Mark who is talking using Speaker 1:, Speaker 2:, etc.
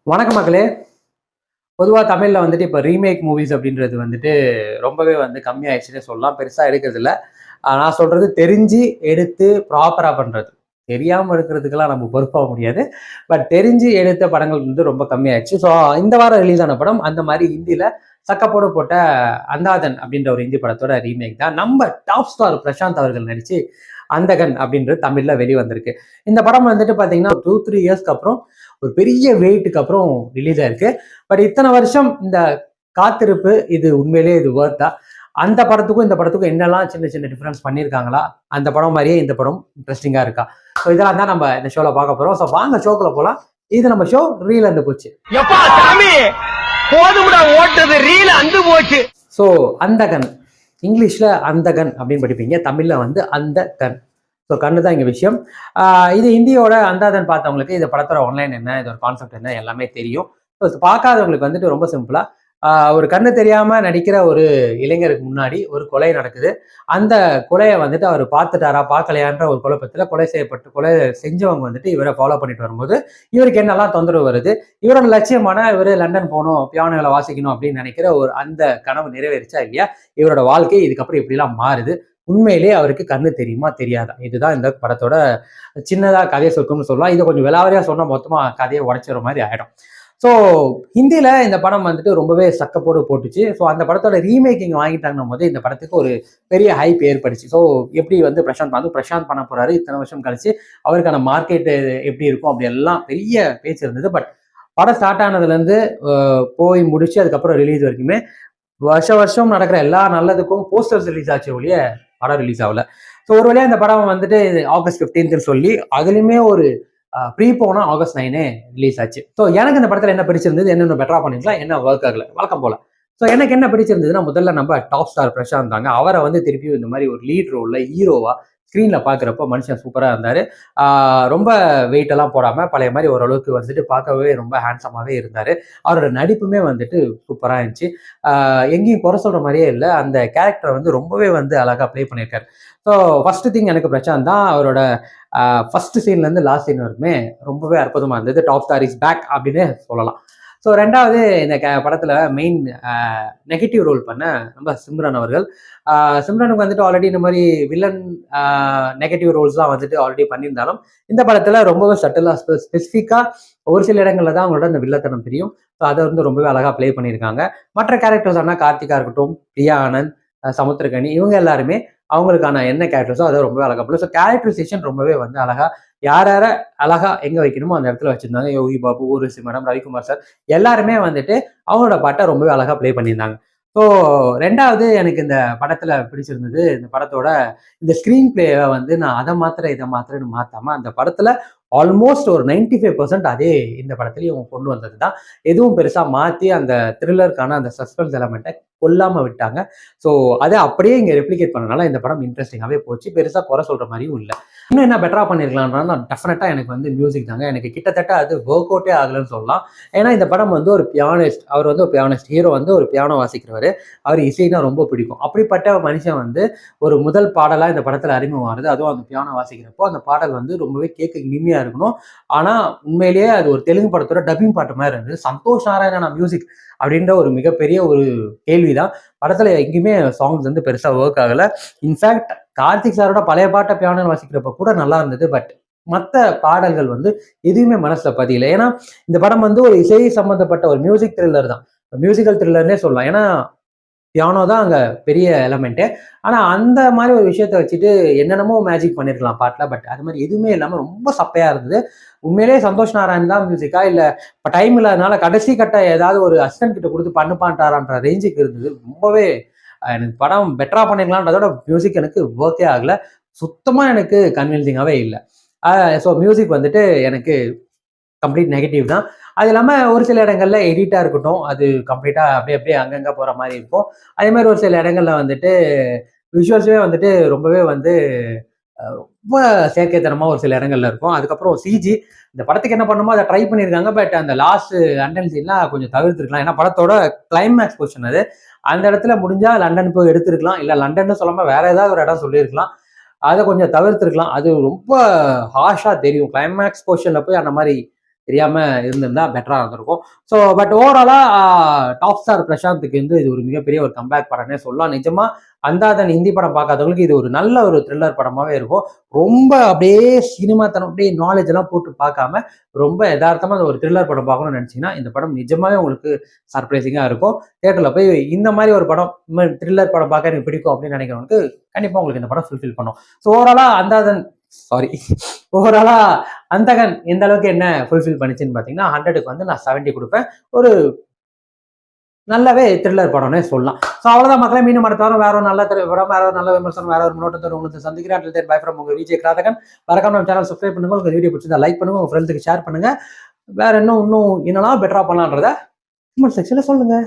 Speaker 1: வணக்கம் மக்களே. பொதுவா தமிழ்ல வந்துட்டு இப்ப ரீமேக் மூவிஸ் அப்படின்றது வந்துட்டு ரொம்பவே வந்து கம்மியாயிடுச்சுன்னே சொல்லலாம். பெருசா எடுக்கிறதில்ல. நான் சொல்றது தெரிஞ்சு எடுத்து ப்ராப்பரா பண்றது. தெரியாம எடுக்கிறதுக்கெல்லாம் நம்ம பொறுப்பாக முடியாது. பட் தெரிஞ்சு எடுத்த படங்கள் வந்து ரொம்ப கம்மியாயிடுச்சு. ஸோ இந்த வாரம் ரிலீஸ் ஆன படம் அந்த மாதிரி ஹிந்தியில சக்கப்போடு போட்ட அந்தாதன் அப்படின்ற ஒரு ஹிந்தி படத்தோட ரீமேக் தான். நம்ம டாப் ஸ்டார் பிரசாந்த் அவர்கள் நடிச்சு அந்தகன் அப்படின்றது தமிழ்ல வெளிவந்திருக்கு. இந்த படம் வந்துட்டு பாத்தீங்கன்னா 2-3 இயர்ஸ்க்கு அப்புறம் ஒரு பெரிய வெயிட்டுக்கு அப்புறம் ரிலீஸ் ஆயிருக்கு. பட் இத்தனை வருஷம் இந்த காத்திருப்பு இது உண்மையிலேயே இது வர்த்தா? அந்த படத்துக்கும் இந்த படத்துக்கும் என்னெல்லாம் சின்ன சின்ன டிஃபரன்ஸ் பண்ணியிருக்காங்களா? அந்த படம் மாதிரியே இந்த படம் இன்ட்ரெஸ்டிங்கா இருக்கா? ஸோ இதெல்லாம் தான் நம்ம இந்த ஷோல பார்க்க போறோம். ஸோ வாங்க ஷோக்குள்ள போலாம். இது நம்ம ஷோ ரீல் அந்து போச்சு. ஸோ அந்தகன் இங்கிலீஷ்ல அந்தகன் அப்படின்னு படிப்பீங்க, தமிழ்ல வந்து அந்த கண். ஸோ கண்ணு தான் இங்கே விஷயம். இது ஹிந்தியோட அந்தாதன் பார்த்தவங்களுக்கு இந்த படத்தோட ஆன்லைன் என்ன, இதோட கான்செப்ட் என்ன எல்லாமே தெரியும். ஸோ பார்க்காதவங்களுக்கு வந்துட்டு ரொம்ப சிம்பிளா ஒரு கண்ணு தெரியாம நடிக்கிற ஒரு இளைஞருக்கு முன்னாடி ஒரு கொலை நடக்குது. அந்த கொலையை வந்துட்டு அவர் பார்த்துட்டாரா பார்க்கலையான்ற ஒரு குழப்பத்தில் கொலை செஞ்சவங்க வந்துட்டு இவரை ஃபாலோ பண்ணிட்டு வரும்போது இவருக்கு என்னெல்லாம் தொந்தரவு வருது, இவரோட லட்சியமான இவர் லண்டன் போகணும், பியானோகளை வாசிக்கணும் அப்படின்னு நினைக்கிற ஒரு அந்த கனவு நிறைவேறிச்சா இல்லையா, இவரோட வாழ்க்கை இதுக்கப்புறம் இப்படிலாம் மாறுது, உண்மையிலேயே அவருக்கு கண்ணு தெரியுமா தெரியாதா, இதுதான் இந்த படத்தோட சின்னதா கதையை சொற்கும்னு சொல்லலாம். இதை கொஞ்சம் விலாவரியா சொன்னா மொத்தமா கதையை உடைச்சிற மாதிரி ஆயிடும். ஸோ ஹிந்தியில இந்த படம் வந்துட்டு ரொம்பவே சக்கப்போடு போட்டுச்சு. ஸோ அந்த படத்தோட ரீமேக்கிங் வாங்கிட்டாங்கன்னும் போது இந்த படத்துக்கு ஒரு பெரிய ஹைப் ஏற்படுச்சு. ஸோ எப்படி வந்து பிரசாந்த் பண்ண போறாரு, இத்தனை வருஷம் கழிச்சு அவருக்கான மார்க்கெட் எப்படி இருக்கும் அப்படி எல்லாம் பெரிய பேச்சு இருந்தது. பட் படம் ஸ்டார்ட் ஆனதுலேருந்து போய் முடிச்சு அதுக்கப்புறம் ரிலீஸ் வரைக்குமே வருஷம் நடக்கிற எல்லா நல்லதுக்கும் போஸ்டர்ஸ் ரிலீஸ் ஆச்சு ஒழிய படம் ரிலீஸ் ஆகல. ஸோ ஒரு வழியா இந்த படம் வந்துட்டு ஆகஸ்ட் 15 சொல்லி அதுலயுமே ஒரு ப்ரீ போனா ஆகஸ்ட் 9 ரிலீஸ் ஆச்சு. ஸோ எனக்கு இந்த படத்துல என்ன பிடிச்சிருந்தது, என்னென்ன பெட்டரா பண்ணிக்கலாம், என்ன ஒர்க் ஆகல, வழக்கம் போல. ஸோ எனக்கு என்ன பிடிச்சிருந்ததுன்னா, முதல்ல நம்ம டாப் ஸ்டார் பிரசாந்த் தாங்க. அவரை வந்து திருப்பியும் இந்த மாதிரி ஒரு லீட் ரோல்ல ஹீரோவா ஸ்க்ரீன்ல பாக்குறப்போ மனுஷன் சூப்பரா இருந்தாரு. ரொம்ப வெயிட் எல்லாம் போடாம பழைய மாதிரி ஓரளவுக்கு வந்துட்டு பார்க்கவே ரொம்ப ஹேண்ட்ஸமாவே இருந்தாரு. அவரோட நடிப்புமே வந்துட்டு சூப்பரா இருந்துச்சு. எங்கேயும் குறை சொல்ற மாதிரியே இல்லை. அந்த கேரக்டரை வந்து ரொம்பவே வந்து அழகா ப்ளே பண்ணியிருக்காரு. ஸோ ஃபர்ஸ்ட் திங் எனக்கு பிரசாந்த் தான். அவரோட ஃபர்ஸ்ட் சீன்ல இருந்து லாஸ்ட் சீன் வரைக்குமே ரொம்பவே அற்புதமா இருந்தது. டாப் ஸ்டார் இஸ் பேக் அப்படின்னு சொல்லலாம். ஸோ ரெண்டாவது இந்த படத்துல மெயின் நெகட்டிவ் ரோல் பண்ண நம்ம சிம்ரன் அவர்கள். சிம்ரனுக்கு வந்துட்டு ஆல்ரெடி இந்த மாதிரி வில்லன் நெகட்டிவ் ரோல்ஸ்லாம் வந்துட்டு ஆல்ரெடி பண்ணியிருந்தாலும் இந்த படத்துல ரொம்பவே சட்டலா ஸ்பெசிஃபிக்கா ஒரு சில இடங்கள்ல தான் அவங்களோட அந்த வில்லத்தனம் தெரியும். ஸோ அதை வந்து ரொம்பவே அழகா ப்ளே பண்ணியிருக்காங்க. மற்ற கேரக்டர்ஸ் ஆனால் கார்த்திகா இருக்கட்டும், பிரியா ஆனந்த், சமுத்திரகனி, இவங்க எல்லாருமே அவங்களுக்கான என்ன கேரக்டர்ஸோ அதை ரொம்பவே அழகா போல. ஸோ கேரக்டரைசேஷன் ரொம்பவே வந்து அழகா யார அழகா எங்க வைக்கணுமோ அந்த இடத்துல வச்சிருந்தாங்க. யோகி பாபு, ஊர்வசி மேடம், ரவிக்குமார் சார் எல்லாருமே வந்துட்டு அவங்களோட பாட்டை ரொம்பவே அழகா ப்ளே பண்ணியிருந்தாங்க. ஸோ ரெண்டாவது எனக்கு இந்த படத்துல பிடிச்சிருந்தது, இந்த படத்தோட இந்த ஸ்கிரீன் பிளேவை வந்து நான் அதை மாத்திர இதை மாத்திரன்னு மாத்தாம அந்த படத்துல ஆல்மோஸ்ட் ஒரு 95% அதே இந்த படத்துலயும் கொண்டு வந்தது தான். எதுவும் பெருசா மாத்தி அந்த த்ரில்லருக்கான அந்த சஸ்பென்ஸ் எலமெண்ட்டை கொல்லாம விட்டாங்க. ஸோ அதை அப்படியே இங்க ரெப்ளிகேட் பண்ணனால இந்த படம் இன்ட்ரெஸ்டிங்காகவே போச்சு. பெருசா குறை சொல்ற மாதிரியும் இல்லை. இன்னும் என்ன பெட்டரா பண்ணிருக்கலாம்னா டெஃபினட்டா எனக்கு வந்து மியூசிக் தாங்க. எனக்கு கிட்டத்தட்ட அது ஒர்க் அவுட்டே ஆகலன்னு சொல்லலாம். ஏன்னா இந்த படம் வந்து ஒரு பியானிஸ்ட், அவர் வந்து ஒரு பியானிஸ்ட், ஹீரோ வந்து ஒரு பியானோ வாசிக்கிறவர். அவர் இசைனா ரொம்ப பிடிக்கும். அப்படிப்பட்ட மனுஷன் வந்து ஒரு முதல் பாடலா இந்த படத்துல அறிமுகம் ஆகுது. அதுவும் அந்த பியானோ வாசிக்கிறப்போ அந்த பாடல் வந்து ரொம்பவே கேட்க இனிமையா இருக்கணும். ஆனா உண்மையிலேயே அது ஒரு தெலுங்கு படத்தோட டப்பிங் பாட்டு மாதிரி இருந்தது. சந்தோஷ் நாராயணா மியூசிக் அப்படின்ற ஒரு மிகப்பெரிய ஒரு கேள்விதான். படத்துல எங்கேயுமே சாங்ஸ் வந்து பெருசா ஒர்க் ஆகல. இன்ஃபேக்ட் கார்த்திக் சாரோட பழைய பாட்டை பியானோ வாசிக்கிறப்ப கூட நல்லா இருந்தது. பட் மற்ற பாடல்கள் வந்து எதுவுமே மனசுல பதியல. ஏன்னா இந்த படம் வந்து ஒரு இசை சம்பந்தப்பட்ட ஒரு மியூசிக் த்ரில்லர் தான், மியூசிக்கல் த்ரில்லர்னே சொல்லலாம். ஏன்னா பியானோ தான் அங்க பெரிய எலமெண்ட்டு. ஆனா அந்த மாதிரி ஒரு விஷயத்த வச்சுட்டு என்னென்னமோ மேஜிக் பண்ணிருக்கலாம் பாட்டுல. பட் அது மாதிரி எதுவுமே இல்லாம ரொம்ப சப்பையா இருந்தது. உண்மையிலேயே சந்தோஷ் நாராயண் தான் மியூசிக்கா, இல்ல இப்ப டைம் இல்லாதனால கடைசி கட்ட ஏதாவது ஒரு அசிஸ்டன்ட் கிட்ட கொடுத்து பண்ணுப்பான்ட்டாரான்ற ரேஞ்சுக்கு இருந்தது. ரொம்பவே எனக்கு படம் பெட்டரா பண்ணிருக்கலான்றதோட மியூசிக் எனக்கு ஒர்க்கே ஆகல. சுத்தமா எனக்கு கன்வின்சிங்காவே இல்லை. ஸோ மியூசிக் வந்துட்டு எனக்கு கம்ப்ளீட் நெகட்டிவ் தான். அது இல்லாமல் ஒரு சில இடங்கள்ல எடிட்டாக இருக்கட்டும், அது கம்ப்ளீட்டாக அப்படியே அப்படியே அங்கங்கே போகிற மாதிரி இருக்கும். அதே மாதிரி ஒரு சில இடங்கள்ல வந்துட்டு விஷுவல்ஸே வந்துட்டு ரொம்பவே வந்து ரொம்ப செயற்கைத்தனமாக ஒரு சில இடங்கள்ல இருக்கும். அதுக்கப்புறம் சிஜி இந்த படத்துக்கு என்ன பண்ணுமோ அதை ட்ரை பண்ணியிருக்காங்க. பட் அந்த லாஸ்ட் லண்டன் சீன்லாம் கொஞ்சம் தவிர்த்துருக்கலாம். ஏன்னா படத்தோட கிளைமேக்ஸ் பொசிஷன் அது. அந்த இடத்துல முடிஞ்சா லண்டன் போய் எடுத்திருக்கலாம், இல்லை லண்டன் சொல்லாமல் வேற ஏதாவது ஒரு இடம் சொல்லியிருக்கலாம். அதை கொஞ்சம் தவிர்த்துருக்கலாம். அது ரொம்ப ஹார்ஷா தெரியும். கிளைமேக்ஸ் போர்ஷன்ல போய் அந்த மாதிரி தெரியாம இருந்திருந்தா பெட்டரா இருந்திருக்கும். ஸோ பட் ஓவராலா டாப் ஸ்டார் பிரசாந்துக்கு வந்து இது ஒரு மிகப்பெரிய ஒரு கம்பேக் படம்னே சொல்லலாம். நிஜமா அந்தாதன் ஹிந்தி படம் பார்க்காதவங்களுக்கு இது ஒரு நல்ல ஒரு த்ரில்லர் படமாவே இருக்கும். ரொம்ப அப்படியே சினிமா தனம் அப்படியே நாலேஜ் எல்லாம் போட்டு பார்க்காம ரொம்ப யதார்த்தமா ஒரு த்ரில்லர் படம் பார்க்கணும்னு நினைச்சீங்கன்னா இந்த படம் நிஜமாவே உங்களுக்கு சர்ப்ரைசிங்கா இருக்கும். தியேட்டர்ல போய் இந்த மாதிரி ஒரு படம் த்ரில்லர் படம் பார்க்க எனக்கு பிடிக்கும் அப்படின்னு நினைக்கிறவங்களுக்கு கண்டிப்பா உங்களுக்கு இந்த படம் ஃபுல்ஃபில் பண்ணும். ஸோ ஓவராலா அந்தகன் எந்த அளவுக்கு என்ன ஃபுல்ஃபில் பண்ணிச்சுன்னு பார்த்தீங்கன்னா 100க்கு வந்து நான் 70 கொடுப்பேன். ஒரு நல்லாவே த்ரில்லர் படம்னே சொல்லலாம். ஸோ அவ்வளோதான் மக்களே. மீண்டும் அடுத்த வாரம் வேற ஒரு நல்ல திரைப்படம், வேற ஒரு நல்ல விமர்சனம், வேற ஒரு முன்னோட்டத்தோடு உங்களுக்கு சந்திக்கிறேன். பை ஃப்ரம் உங்க விஜய் கிராதகன். மறக்காம நம்ம சேனல் சப்ஸ்கிரைப் பண்ணுங்க. உங்க வீடியோ பிடிச்சதா லைக் பண்ணுங்க, உங்க ஃப்ரெண்ட்ஸுக்கு ஷேர் பண்ணுங்க. வேற இன்னும் என்னெல்லாம் பெட்டரா பண்ணலான்றத கமெண்ட் செக்ஷன்ல சொல்லுங்க.